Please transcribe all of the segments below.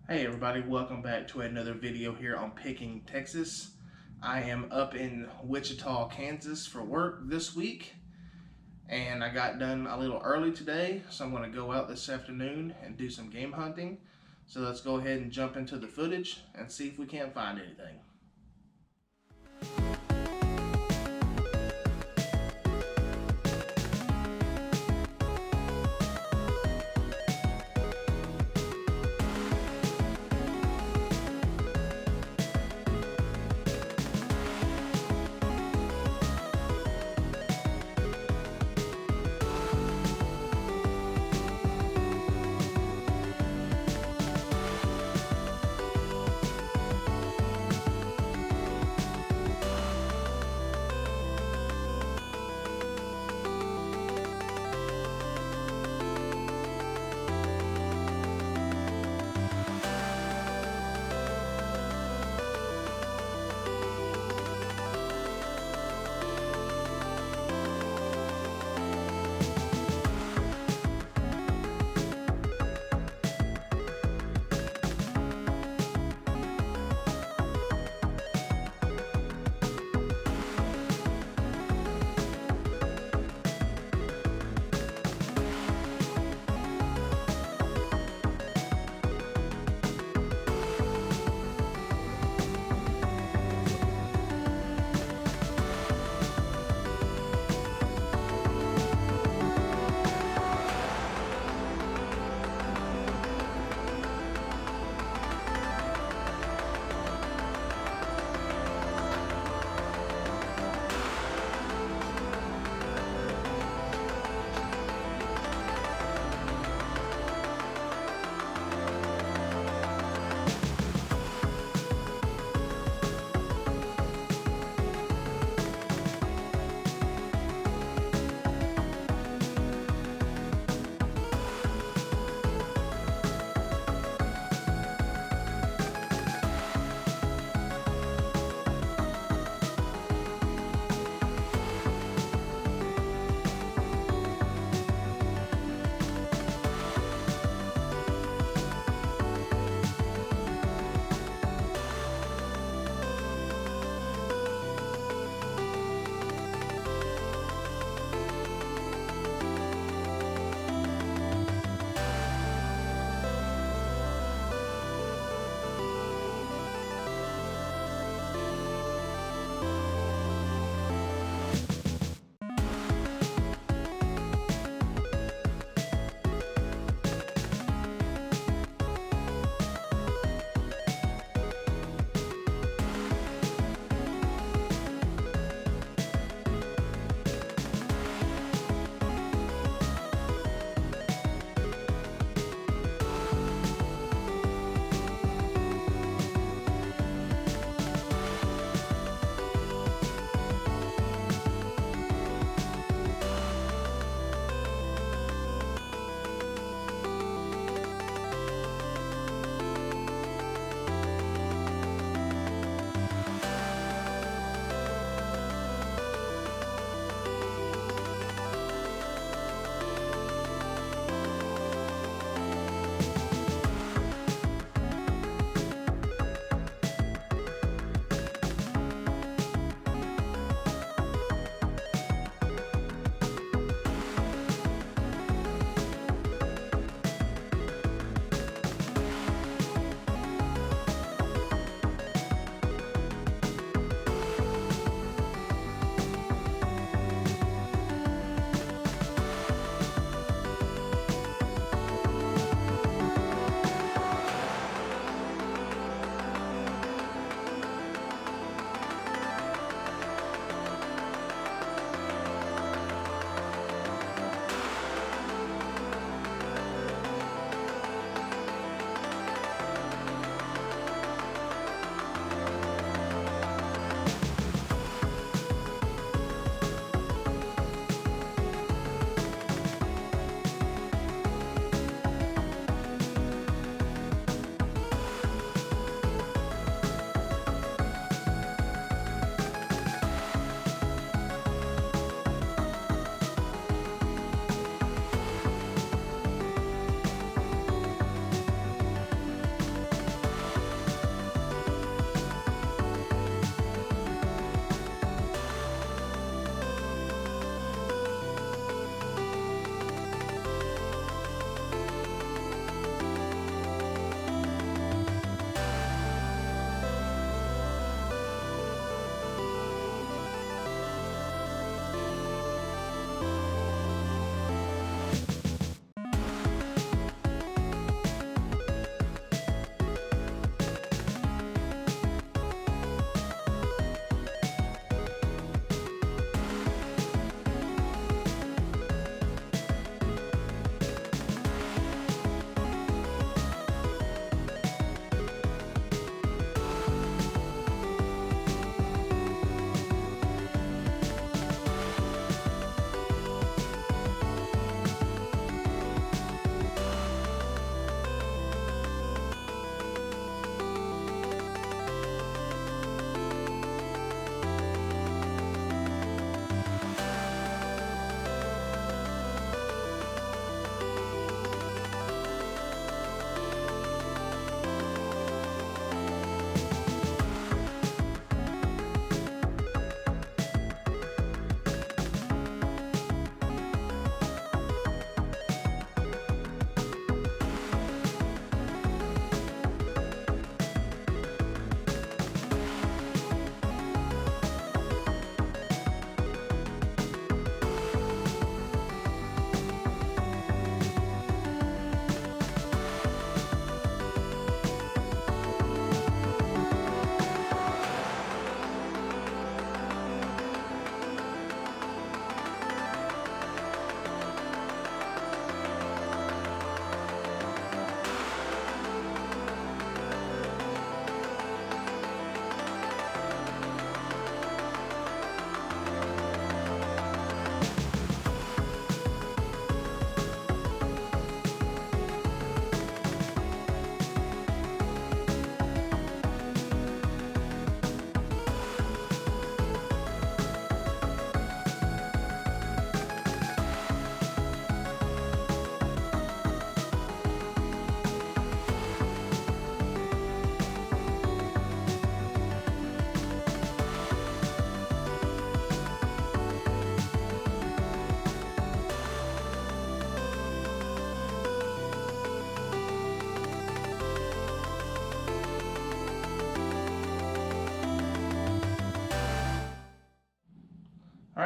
Hey everybody, welcome back to another video here on Picking Texas. I am up in Wichita, Kansas for work this week, and I got done a little early today, so I'm going to go out this afternoon and do some game hunting. So let's go ahead and jump into the footage and see if we can't find anything.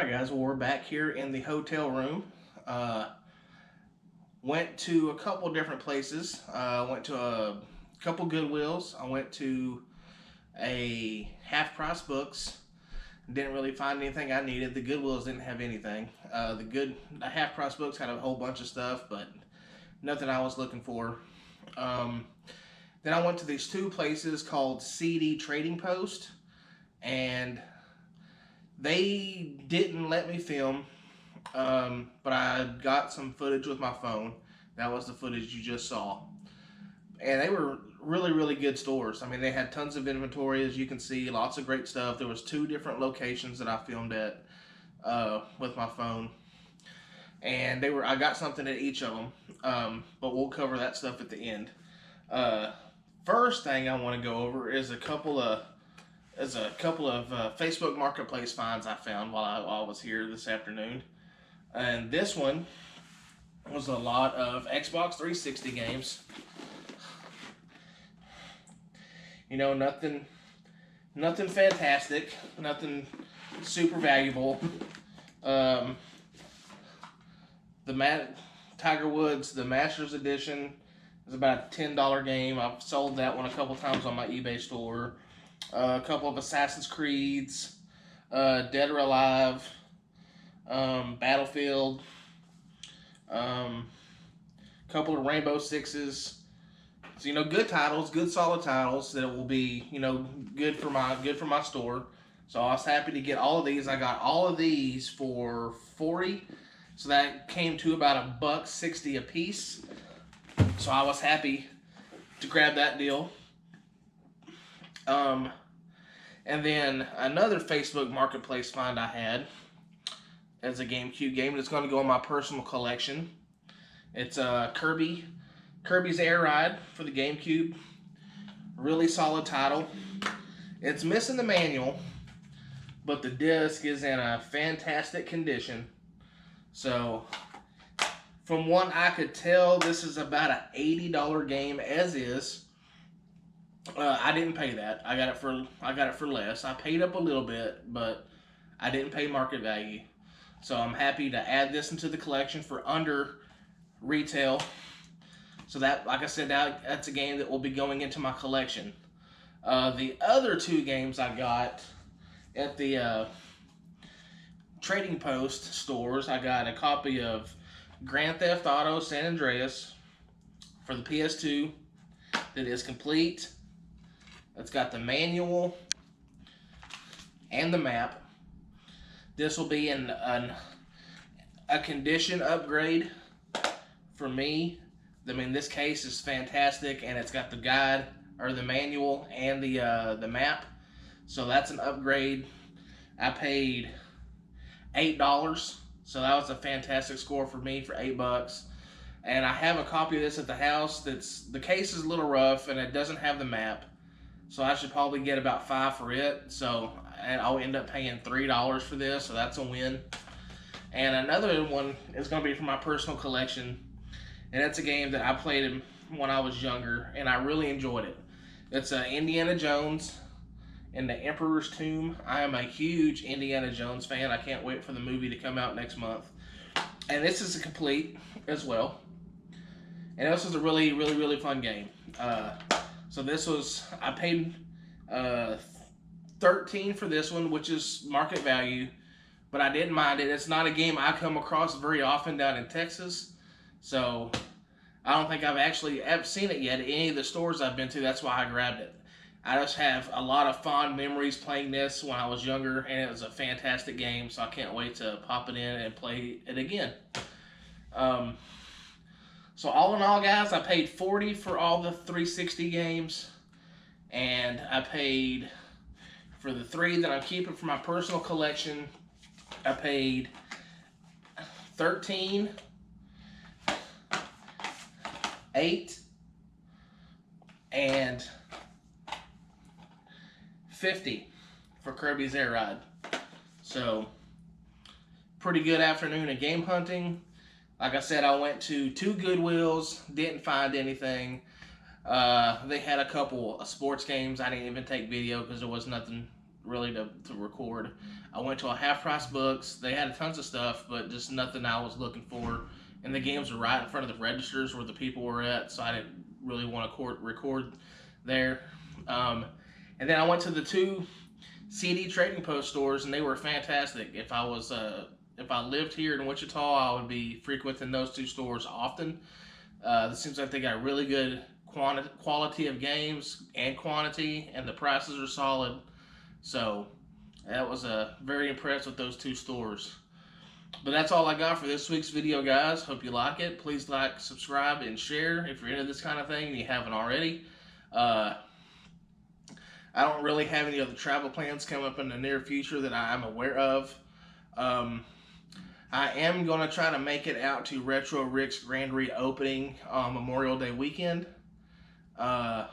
Alright guys, well we're back here in the hotel room. Went to a couple different places. Went to a couple Goodwills. I went to a Half Price Books. Didn't really find anything I needed. The Goodwills didn't have anything. The Half Price Books had a whole bunch of stuff, but nothing I was looking for. Then I went to these two places called CD Trading Post, and they didn't let me film, but I got some footage with my phone. That was the footage you just saw. And they were really, really good stores. I mean, they had tons of inventory, as you can see, lots of great stuff. There was 2 different locations that I filmed at with my phone. And I got something at each of them, but we'll cover that stuff at the end. First thing I want to go over is a couple of Facebook Marketplace finds I found while I was here this afternoon. And this one was a lot of Xbox 360 games. You know, nothing fantastic, nothing super valuable. Tiger Woods, the Masters Edition, is about a $10 game. I've sold that one a couple times on my eBay store. A couple of Assassin's Creeds, Dead or Alive, Battlefield, couple of Rainbow Sixes. So, you know, good titles, good solid titles that will be, you know, good for my store. So I was happy to get all of these. I got all of these for $40, so that came to about $1.60 a piece. So I was happy to grab that deal. And then another Facebook Marketplace find I had is a GameCube game that's going to go in my personal collection. It's Kirby's Air Ride for the GameCube. Really solid title. It's missing the manual, but the disc is in a fantastic condition. So, from what I could tell, this is about an $80 game as is. I didn't pay that. I got it for less. I paid up a little bit, but I didn't pay market value. So I'm happy to add this into the collection for under retail. So that, like I said, that's a game that will be going into my collection. The other 2 games I got at the Trading Post stores, I got a copy of Grand Theft Auto San Andreas for the PS2 that is complete. It's got the manual and the map. This will be a condition upgrade for me. I mean, this case is fantastic, and it's got the guide, or the manual, and the map. So that's an upgrade. I paid $8, so that was a fantastic score for me for $8. And I have a copy of this at the house. The case is a little rough, and it doesn't have the map. So I should probably get about $5 for it. And I'll end up paying $3 for this, so that's a win. And another one is going to be for my personal collection. And it's a game that I played when I was younger, and I really enjoyed it. It's Indiana Jones and the Emperor's Tomb. I am a huge Indiana Jones fan. I can't wait for the movie to come out next month. And this is a complete as well. And this was a really, really, really fun game. So this was, I paid $13 for this one, which is market value, but I didn't mind it. It's not a game I come across very often down in Texas, so I don't think I've actually seen it yet at any of the stores I've been to. That's why I grabbed it. I just have a lot of fond memories playing this when I was younger, and it was a fantastic game, so I can't wait to pop it in and play it again. So all in all, guys, I paid $40 for all the 360 games, and I paid for the 3 that I'm keeping for my personal collection. I paid $13, $8, and $50 for Kirby's Air Ride. So, pretty good afternoon of game hunting. Like I said, I went to 2 Goodwills, didn't find anything. They had a couple of sports games. I didn't even take video because there was nothing really to record. I went to a Half Price Books. They had tons of stuff, but just nothing I was looking for. And the games were right in front of the registers where the people were at, so I didn't really want to record there. And then I went to the 2 CD Trading Post stores, and they were fantastic. If I lived here in Wichita, I would be frequenting those 2 stores often. It seems like they got really good quality of games and quantity, and the prices are solid. So that was very impressed with those 2 stores. But that's all I got for this week's video, guys. Hope you like it. Please like, subscribe, and share if you're into this kind of thing and you haven't already. I don't really have any other travel plans coming up in the near future that I'm aware of. I am going to try to make it out to Retro Rick's grand reopening on Memorial Day weekend on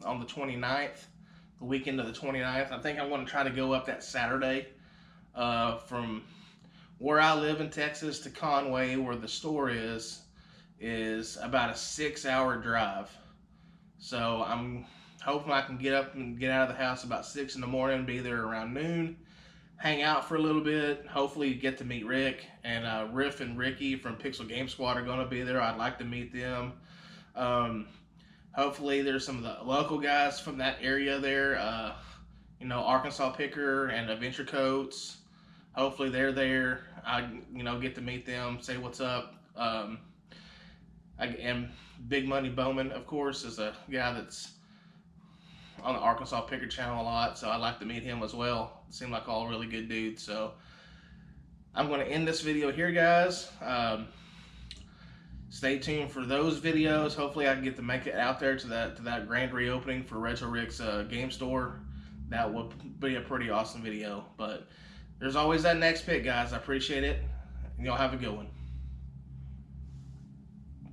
the 29th, the weekend of the 29th. I think I'm going to try to go up that Saturday from where I live in Texas to Conway, where the store is about a 6-hour drive. So I'm hoping I can get up and get out of the house about 6 in the morning, be there around noon, hang out for a little bit, hopefully get to meet Rick, and Riff and Ricky from Pixel Game Squad are going to be there. I'd like to meet them. Hopefully there's some of the local guys from that area there, Arkansas Picker and Adventure Coats. Hopefully they're there. I get to meet them, say what's up. And Big Money Bowman, of course, is a guy that's on the Arkansas Picker channel a lot, so I'd like to meet him as well. Seem like all really good dudes. So I'm going to end this video here, guys. Stay tuned for those videos. Hopefully I can get to make it out there to that grand reopening for Retro Rick's game store. That would be a pretty awesome video. But there's always that next pick, guys. I appreciate it. And y'all have a good one.